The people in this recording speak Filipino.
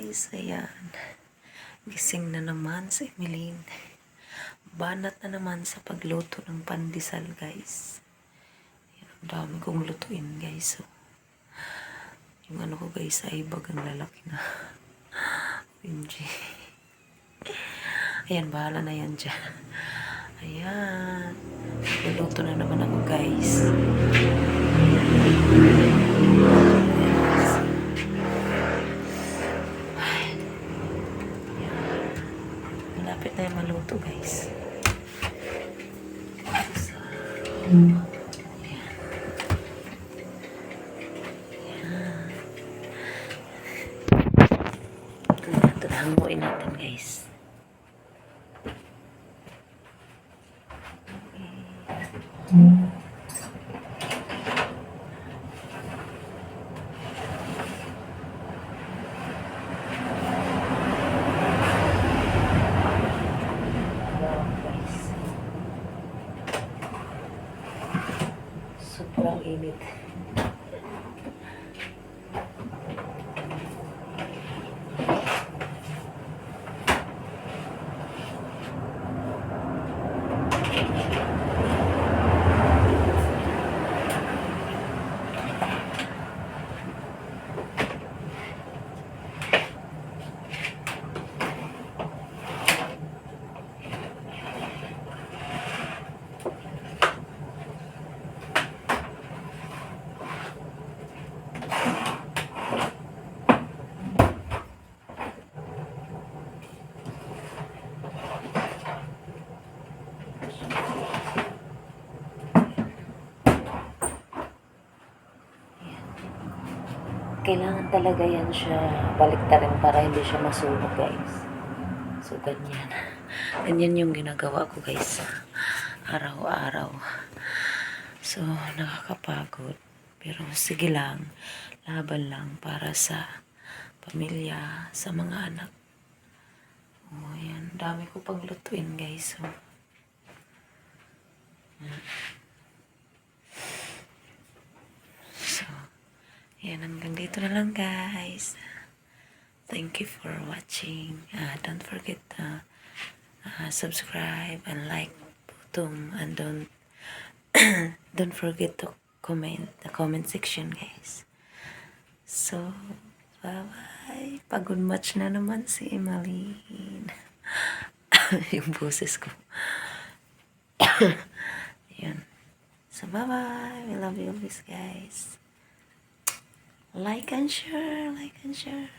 guys, ayan. Gising na naman si Emeline. Banat na naman sa pagluto ng pandesal, guys. Ayan, ang dami kong lutuin, guys. So, yung ano ko, guys, ay bagang lalaki na. Pinji. Ayan, bahala na yan dyan. Ayan. Luluto na naman ako, guys. Malapit na yung maluto, guys. So, ayan. Ito na hanguin natin, guys. Sobrang init. Kailangan talaga yan siya baliktarin para hindi siya masunog, guys. So, ganyan. Ganyan yung ginagawa ko, guys. Araw-araw. So, nakakapagod. Pero, sige lang. Laban lang para sa pamilya, sa mga anak. Oh, yan. Dami ko pang lutuin, guys. So, yan, hanggang dito na lang, guys. Thank you for watching. Don't forget to subscribe and like button, and don't forget to comment the comment section, guys. So, bye-bye. Pagod much na naman si Emeline. Yung boses ko. Yan. So, bye-bye. We love you always, guys. Like and share, like and share.